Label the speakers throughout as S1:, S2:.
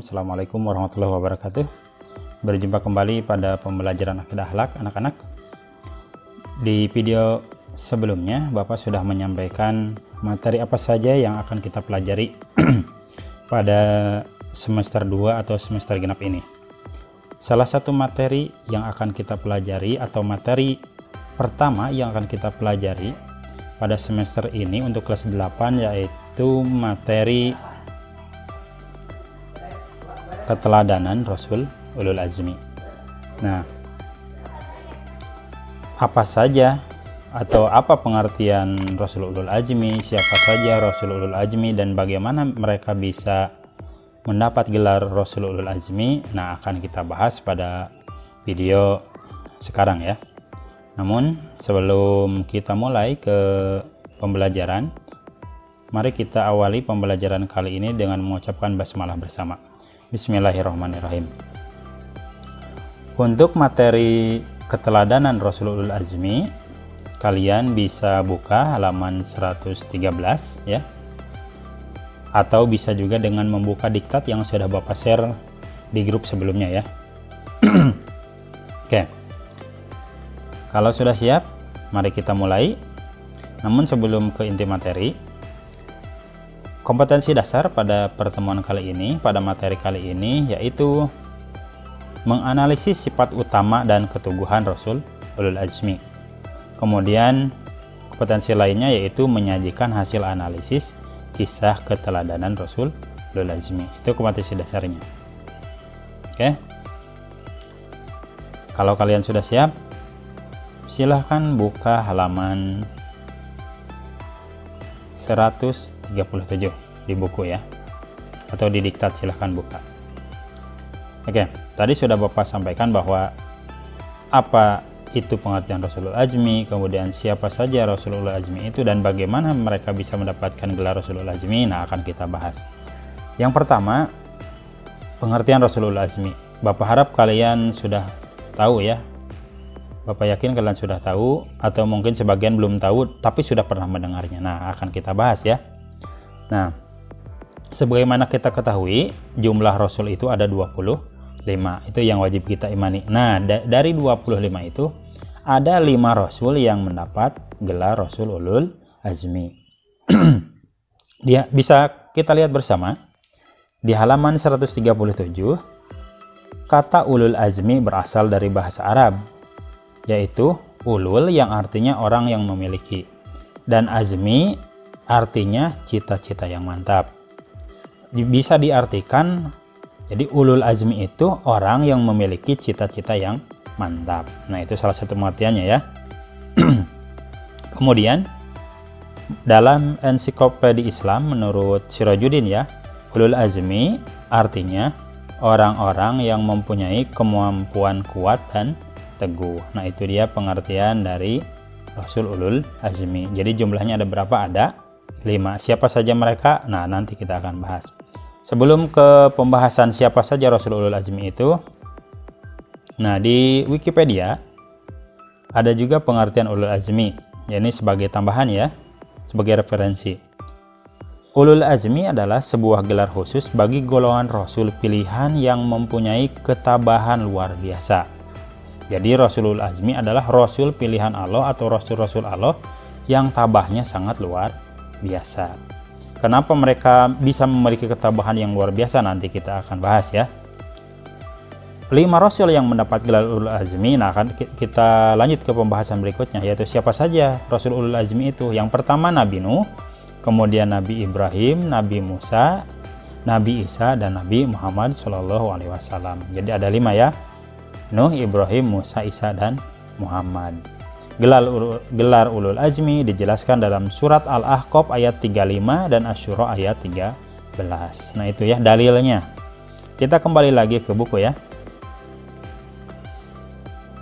S1: Assalamualaikum warahmatullahi wabarakatuh. Berjumpa kembali pada pembelajaran akidah akhlak anak-anak. Di video sebelumnya Bapak sudah menyampaikan materi apa saja yang akan kita pelajari pada semester 2 atau semester genap ini. Salah satu materi yang akan kita pelajari atau materi pertama yang akan kita pelajari pada semester ini untuk kelas 8 yaitu materi keteladanan Rasul Ulul Azmi. Nah, apa saja atau apa pengertian Rasul Ulul Azmi, siapa saja Rasul Ulul Azmi, dan bagaimana mereka bisa mendapat gelar Rasul Ulul Azmi? Nah, akan kita bahas pada video sekarang ya. Namun sebelum kita mulai ke pembelajaran, mari kita awali pembelajaran kali ini dengan mengucapkan basmalah bersama. Bismillahirrahmanirrahim. Untuk materi keteladanan Rasul Ulul Azmi, kalian bisa buka halaman 113 ya. Atau bisa juga dengan membuka diktat yang sudah Bapak share di grup sebelumnya ya. Oke. Kalau sudah siap, mari kita mulai. Namun sebelum ke inti materi, kompetensi dasar pada pertemuan kali ini, pada materi kali ini, yaitu menganalisis sifat utama dan keteguhan Rasul Ulul Azmi. Kemudian kompetensi lainnya yaitu menyajikan hasil analisis kisah keteladanan Rasul Ulul Azmi. Itu kompetensi dasarnya. Oke. Kalau kalian sudah siap, silahkan buka halaman 137 di buku ya, atau di diktat, silahkan buka. Oke, tadi sudah Bapak sampaikan bahwa apa itu pengertian Rasul Ulul Azmi, kemudian siapa saja Rasul Ulul Azmi itu, dan bagaimana mereka bisa mendapatkan gelar Rasul Ulul Azmi. Nah, akan kita bahas. Yang pertama, pengertian Rasul Ulul Azmi. Bapak harap kalian sudah tahu ya. Bapak yakin kalian sudah tahu, atau mungkin sebagian belum tahu tapi sudah pernah mendengarnya. Nah, akan kita bahas ya. Nah, sebagaimana kita ketahui, jumlah Rasul itu ada 25. Itu yang wajib kita imani. Nah, dari 25 itu ada 5 Rasul yang mendapat gelar Rasul Ulul Azmi. Dia bisa kita lihat bersama di halaman 137. Kata Ulul Azmi berasal dari bahasa Arab, yaitu ulul yang artinya orang yang memiliki, dan azmi artinya cita-cita yang mantap. Bisa diartikan, jadi ulul azmi itu orang yang memiliki cita-cita yang mantap. Nah, itu salah satu pengertiannya ya. Kemudian dalam ensiklopedia Islam menurut Sirajuddin ya, ulul azmi artinya orang-orang yang mempunyai kemampuan kuat dan teguh. Nah, itu dia pengertian dari Rasul Ulul Azmi. Jadi jumlahnya ada berapa? Ada 5. Siapa saja mereka? Nah, nanti kita akan bahas. Sebelum ke pembahasan siapa saja Rasul Ulul Azmi itu, nah di Wikipedia ada juga pengertian Ulul Azmi. Ya, ini sebagai tambahan ya, sebagai referensi. Ulul Azmi adalah sebuah gelar khusus bagi golongan Rasul pilihan yang mempunyai ketabahan luar biasa. Jadi Rasulul Azmi adalah Rasul pilihan Allah atau Rasul-Rasul Allah yang tabahnya sangat luar biasa. Kenapa mereka bisa memiliki ketabahan yang luar biasa? Nanti kita akan bahas ya. 5 Rasul yang mendapat gelar Ulul Azmi. Nah, akan kita lanjut ke pembahasan berikutnya, yaitu siapa saja Rasul Ulul Azmi itu. Yang pertama Nabi Nuh, kemudian Nabi Ibrahim, Nabi Musa, Nabi Isa, dan Nabi Muhammad SAW. Jadi ada 5 ya. Nuh, Ibrahim, Musa, Isa, dan Muhammad. Gelar Ulul Azmi dijelaskan dalam surat Al-Ahqaf ayat 35 dan Asy-Syura ayat 13. Nah, itu ya dalilnya. Kita kembali lagi ke buku ya.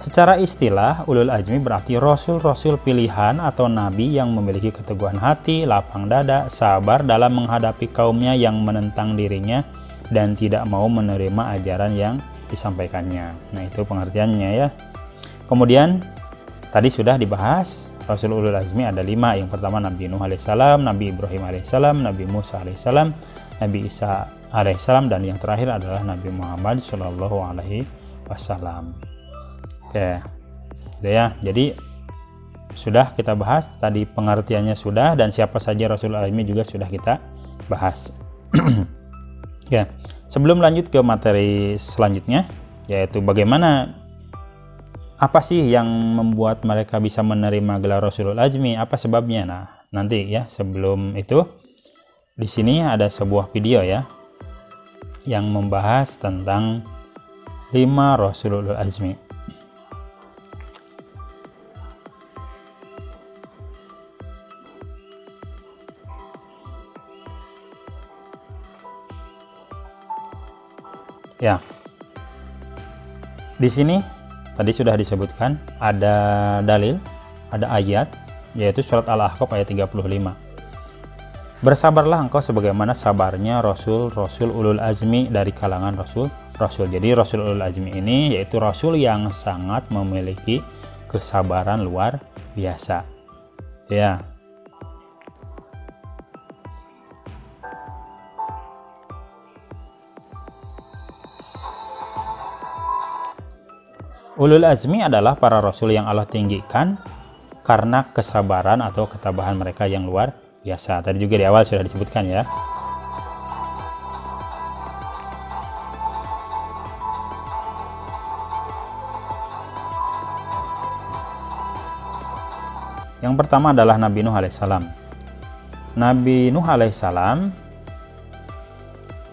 S1: Secara istilah, Ulul Azmi berarti Rasul-Rasul pilihan atau Nabi yang memiliki keteguhan hati, lapang dada, sabar dalam menghadapi kaumnya yang menentang dirinya dan tidak mau menerima ajaran yang disampaikannya. Nah, itu pengertiannya ya. Kemudian tadi sudah dibahas Rasul Ulul Azmi ada 5. Yang pertama Nabi Nuh alaihissalam, Nabi Ibrahim alaihissalam, Nabi Musa alaihissalam, Nabi Isa alaihissalam, dan yang terakhir adalah Nabi Muhammad Shallallahu Alaihi Wasallam. Oke, gitu ya. Jadi sudah kita bahas tadi, pengertiannya sudah, dan siapa saja Rasulul Azmi juga sudah kita bahas. Ya, sebelum lanjut ke materi selanjutnya, yaitu bagaimana, apa sih yang membuat mereka bisa menerima gelar Rasulul Azmi, apa sebabnya? Nah, nanti ya, sebelum itu di sini ada sebuah video ya yang membahas tentang 5 Rasulul Azmi. Ya, di sini tadi sudah disebutkan ada dalil, ada ayat, yaitu surat Al-Ahqaf ayat 35. Bersabarlah engkau sebagaimana sabarnya Rasul-Rasul Ulul Azmi dari kalangan Rasul. Jadi Rasul Ulul Azmi ini yaitu Rasul yang sangat memiliki kesabaran luar biasa. Ya. Ulul Azmi adalah para Rasul yang Allah tinggikan karena kesabaran atau ketabahan mereka yang luar biasa. Tadi juga di awal sudah disebutkan ya. Yang pertama adalah Nabi Nuh alaihissalam. Nabi Nuh alaihissalam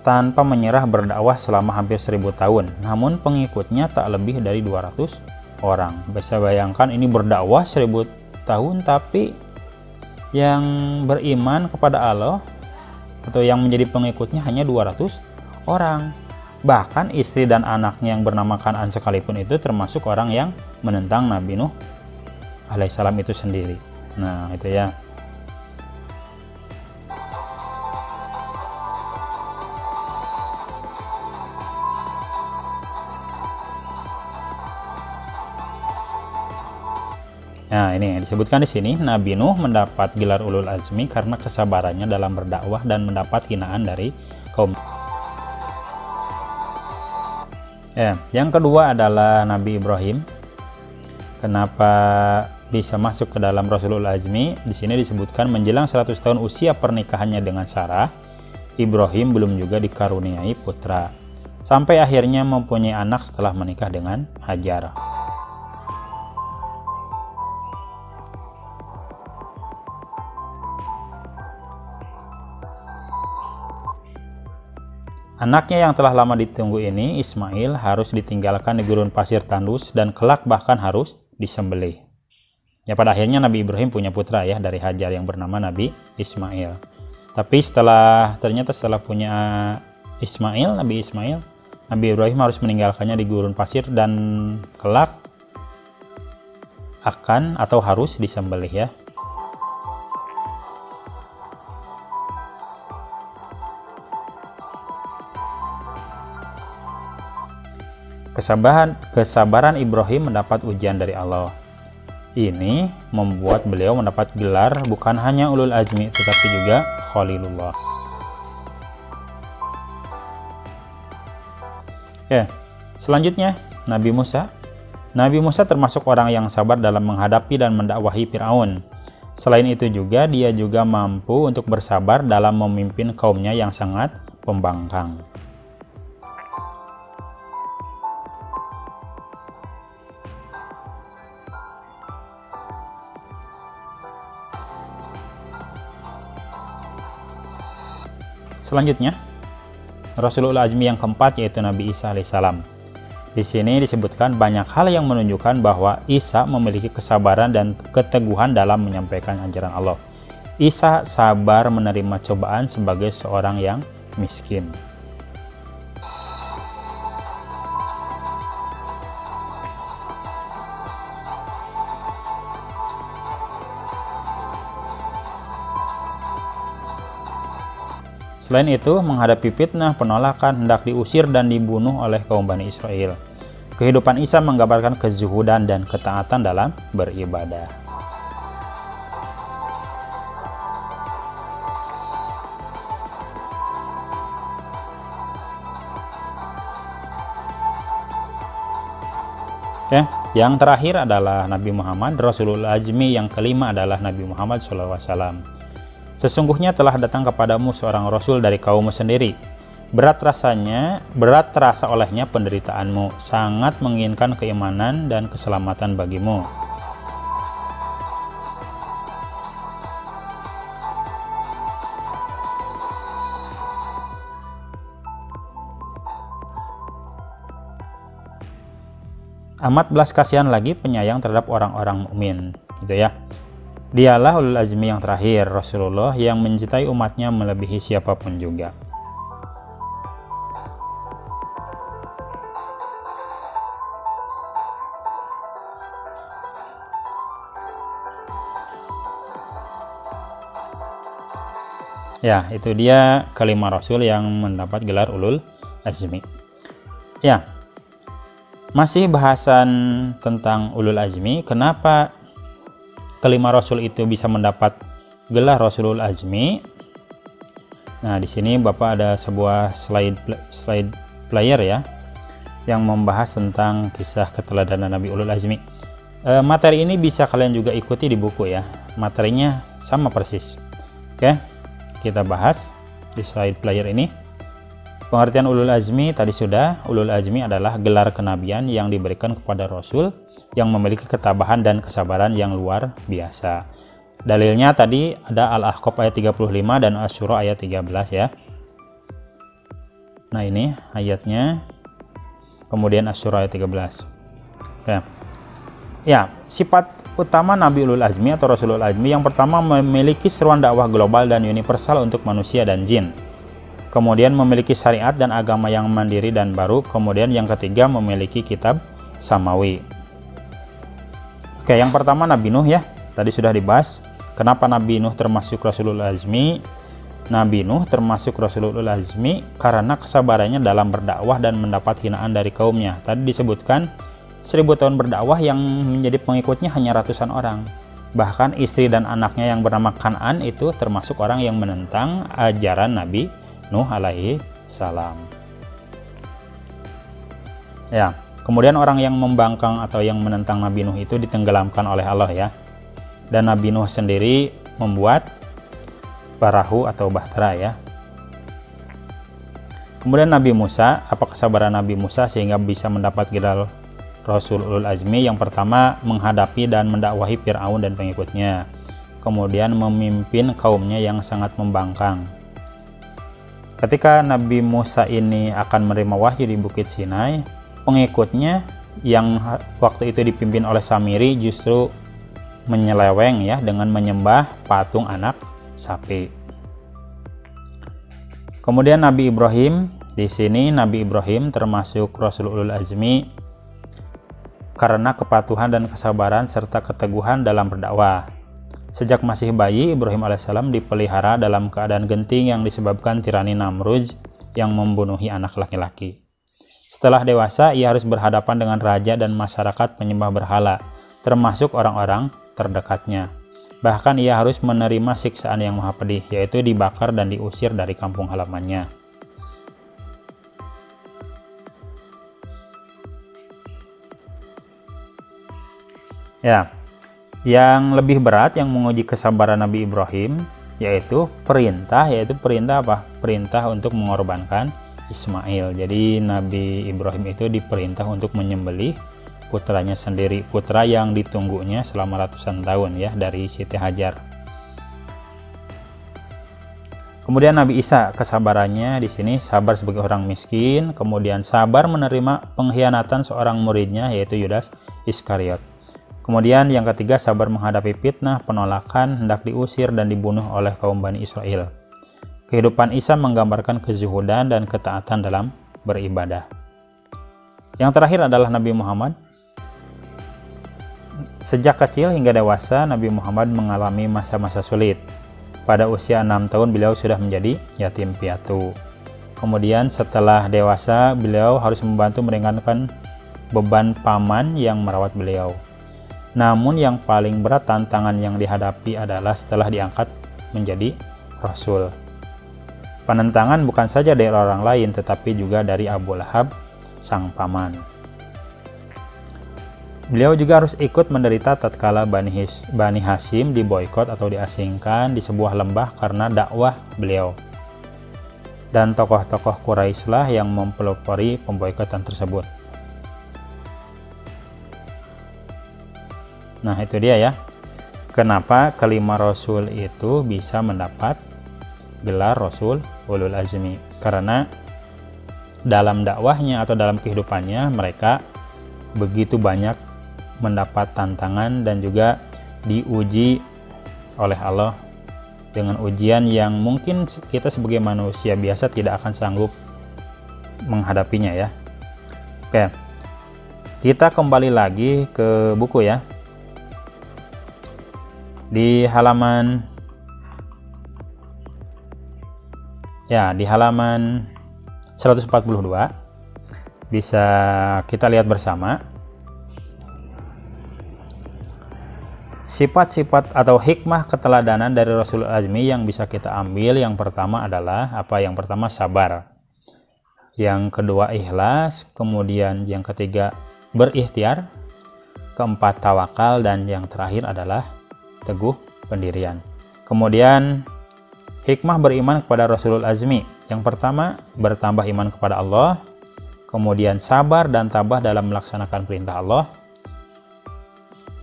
S1: tanpa menyerah berdakwah selama hampir 1000 tahun, namun pengikutnya tak lebih dari 200 orang. Bisa bayangkan ini berdakwah 1000 tahun tapi yang beriman kepada Allah atau yang menjadi pengikutnya hanya 200 orang. Bahkan istri dan anaknya yang bernama Kan'an sekalipun itu termasuk orang yang menentang Nabi Nuh alaihissalam itu sendiri. Nah, itu ya. Nah, ini yang disebutkan di sini, Nabi Nuh mendapat gelar Ulul Azmi karena kesabarannya dalam berdakwah dan mendapat hinaan dari kaum. Ya, yang kedua adalah Nabi Ibrahim. Kenapa bisa masuk ke dalam Rasulul Azmi? Di sini disebutkan menjelang 100 tahun usia pernikahannya dengan Sarah, Ibrahim belum juga dikaruniai putra. Sampai akhirnya mempunyai anak setelah menikah dengan Hajar. Anaknya yang telah lama ditunggu ini, Ismail, harus ditinggalkan di gurun pasir tandus dan kelak bahkan harus disembelih. Ya, pada akhirnya Nabi Ibrahim punya putra ya dari Hajar yang bernama Nabi Ismail. Tapi ternyata setelah punya Nabi Ismail, Nabi Ibrahim harus meninggalkannya di gurun pasir dan kelak akan atau harus disembelih ya. Kesabaran Ibrahim mendapat ujian dari Allah. Ini membuat beliau mendapat gelar bukan hanya Ulul Azmi tetapi juga Khalilullah. Oke, selanjutnya Nabi Musa. Nabi Musa termasuk orang yang sabar dalam menghadapi dan mendakwahi Fir'aun. Selain itu juga dia juga mampu untuk bersabar dalam memimpin kaumnya yang sangat pembangkang. Selanjutnya, Rasulul Azmi yang keempat yaitu Nabi Isa alaihissalam. Di sini disebutkan banyak hal yang menunjukkan bahwa Isa memiliki kesabaran dan keteguhan dalam menyampaikan ajaran Allah. Isa sabar menerima cobaan sebagai seorang yang miskin. Selain itu, menghadapi fitnah, penolakan, hendak diusir dan dibunuh oleh kaum Bani Israel. Kehidupan Isa menggambarkan kezuhudan dan ketaatan dalam beribadah. Oke, yang terakhir adalah Nabi Muhammad, Rasulul Azmi. Yang kelima adalah Nabi Muhammad SAW. Sesungguhnya telah datang kepadamu seorang Rasul dari kaummu sendiri. Berat terasa olehnya penderitaanmu, sangat menginginkan keimanan dan keselamatan bagimu. Amat belas kasihan lagi penyayang terhadap orang-orang mukmin, gitu ya. Dialah ulul azmi yang terakhir, Rasulullah, yang mencintai umatnya melebihi siapapun juga. Ya, itu dia kelima Rasul yang mendapat gelar ulul azmi. Ya, masih bahasan tentang ulul azmi. Kenapa kelima Rasul itu bisa mendapat gelar Rasulul Azmi? Nah, di sini Bapak ada sebuah slide player ya, yang membahas tentang kisah keteladanan Nabi Ulul Azmi. Materi ini bisa kalian juga ikuti di buku ya. Materinya sama persis. Oke, kita bahas di slide player ini. Pengertian ulul azmi tadi sudah. Ulul azmi adalah gelar kenabian yang diberikan kepada Rasul yang memiliki ketabahan dan kesabaran yang luar biasa. Dalilnya tadi ada Al-Ahqaf ayat 35 dan Asy-Syura ayat 13 ya. Nah, ini ayatnya. Kemudian Asy-Syura ayat 13. Oke. Ya, sifat utama Nabi Ulul Azmi atau Rasulul Azmi yang pertama memiliki seruan dakwah global dan universal untuk manusia dan jin. Kemudian memiliki syariat dan agama yang mandiri dan baru. Kemudian yang ketiga memiliki kitab samawi. Oke, yang pertama Nabi Nuh ya. Tadi sudah dibahas. Kenapa Nabi Nuh termasuk Rasulul Azmi? Nabi Nuh termasuk Rasulul Azmi karena kesabarannya dalam berdakwah dan mendapat hinaan dari kaumnya. Tadi disebutkan 1000 tahun berdakwah yang menjadi pengikutnya hanya ratusan orang. Bahkan istri dan anaknya yang bernama Kan'an itu termasuk orang yang menentang ajaran Nabi Nuh alaihi salam. Ya, kemudian orang yang membangkang atau yang menentang Nabi Nuh itu ditenggelamkan oleh Allah ya. Dan Nabi Nuh sendiri membuat perahu atau bahtera ya. Kemudian Nabi Musa, apa kesabaran Nabi Musa sehingga bisa mendapat gelar Rasul Ulul Azmi? Yang pertama menghadapi dan mendakwahi Fir'aun dan pengikutnya. Kemudian memimpin kaumnya yang sangat membangkang. Ketika Nabi Musa ini akan menerima wahyu di Bukit Sinai, pengikutnya yang waktu itu dipimpin oleh Samiri justru menyeleweng ya dengan menyembah patung anak sapi. Kemudian Nabi Ibrahim, di sini Nabi Ibrahim termasuk Rasul Ulul Azmi karena kepatuhan dan kesabaran serta keteguhan dalam berdakwah. Sejak masih bayi, Ibrahim alaihissalam dipelihara dalam keadaan genting yang disebabkan tirani Namrud yang membunuhi anak laki-laki. Setelah dewasa, ia harus berhadapan dengan raja dan masyarakat penyembah berhala, termasuk orang-orang terdekatnya. Bahkan ia harus menerima siksaan yang maha pedih, yaitu dibakar dan diusir dari kampung halamannya. Ya, yang lebih berat yang menguji kesabaran Nabi Ibrahim yaitu perintah apa? Perintah untuk mengorbankan Ismail. Jadi Nabi Ibrahim itu diperintah untuk menyembelih putranya sendiri, putra yang ditunggunya selama ratusan tahun ya dari Siti Hajar. Kemudian Nabi Isa, kesabarannya di sini sabar sebagai orang miskin, kemudian sabar menerima pengkhianatan seorang muridnya yaitu Yudas Iskariot. Kemudian yang ketiga, sabar menghadapi fitnah, penolakan, hendak diusir dan dibunuh oleh kaum Bani Israel. Kehidupan Isa menggambarkan kezuhudan dan ketaatan dalam beribadah. Yang terakhir adalah Nabi Muhammad. Sejak kecil hingga dewasa, Nabi Muhammad mengalami masa-masa sulit. Pada usia 6 tahun beliau sudah menjadi yatim piatu. Kemudian setelah dewasa, beliau harus membantu meringankan beban paman yang merawat beliau. Namun yang paling berat tantangan yang dihadapi adalah setelah diangkat menjadi Rasul. Penentangan bukan saja dari orang lain, tetapi juga dari Abu Lahab, sang paman. Beliau juga harus ikut menderita tatkala Bani Hashim diboikot atau diasingkan di sebuah lembah karena dakwah beliau. Dan tokoh-tokoh Quraisy lah yang mempelopori pemboikotan tersebut. Nah, itu dia ya. Kenapa kelima Rasul itu bisa mendapat gelar Rasul Ulul Azmi? Karena dalam dakwahnya atau dalam kehidupannya mereka begitu banyak mendapat tantangan dan juga diuji oleh Allah dengan ujian yang mungkin kita sebagai manusia biasa tidak akan sanggup menghadapinya ya. Oke, kita kembali lagi ke buku ya. Di halaman 142 bisa kita lihat bersama sifat-sifat atau hikmah keteladanan dari Rasul Azmi yang bisa kita ambil. Yang pertama adalah apa? Yang pertama sabar, yang kedua ikhlas, kemudian yang ketiga berikhtiar, keempat tawakal, dan yang terakhir adalah teguh pendirian. Kemudian hikmah beriman kepada Rasulul Azmi. Yang pertama, bertambah iman kepada Allah, kemudian sabar dan tabah dalam melaksanakan perintah Allah,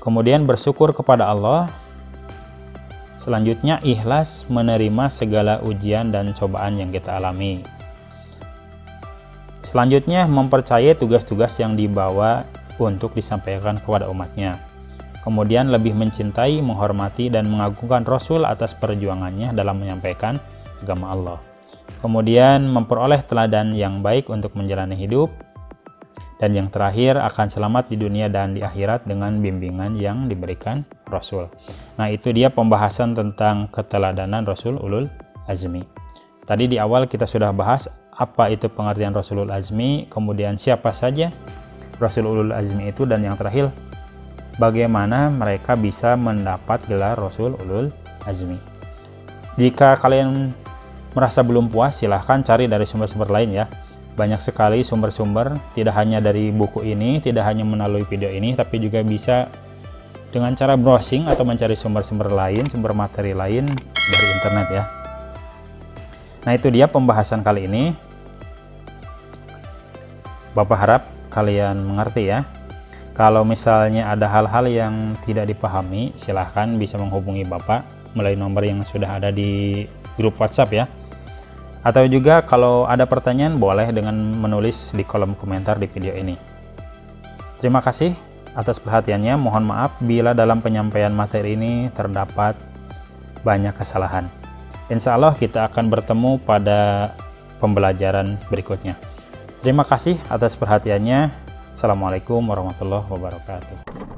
S1: kemudian bersyukur kepada Allah, selanjutnya ikhlas menerima segala ujian dan cobaan yang kita alami, selanjutnya mempercayai tugas-tugas yang dibawa untuk disampaikan kepada umatnya, kemudian lebih mencintai, menghormati, dan mengagungkan Rasul atas perjuangannya dalam menyampaikan agama Allah, kemudian memperoleh teladan yang baik untuk menjalani hidup, dan yang terakhir akan selamat di dunia dan di akhirat dengan bimbingan yang diberikan Rasul. Nah, itu dia pembahasan tentang keteladanan Rasul Ulul Azmi. Tadi di awal kita sudah bahas apa itu pengertian Rasulul Azmi, kemudian siapa saja Rasul Ulul Azmi itu, dan yang terakhir bagaimana mereka bisa mendapat gelar Rasul Ulul Azmi. Jika kalian merasa belum puas, silahkan cari dari sumber-sumber lain ya. Banyak sekali sumber-sumber, tidak hanya dari buku ini, tidak hanya melalui video ini, tapi juga bisa dengan cara browsing atau mencari sumber-sumber lain, sumber materi lain dari internet ya. Nah, itu dia pembahasan kali ini. Bapak harap kalian mengerti ya. Kalau misalnya ada hal-hal yang tidak dipahami, silahkan bisa menghubungi Bapak melalui nomor yang sudah ada di grup WhatsApp ya. Atau juga kalau ada pertanyaan boleh dengan menulis di kolom komentar di video ini. Terima kasih atas perhatiannya. Mohon maaf bila dalam penyampaian materi ini terdapat banyak kesalahan. Insya Allah kita akan bertemu pada pembelajaran berikutnya. Terima kasih atas perhatiannya. Assalamualaikum warahmatullahi wabarakatuh.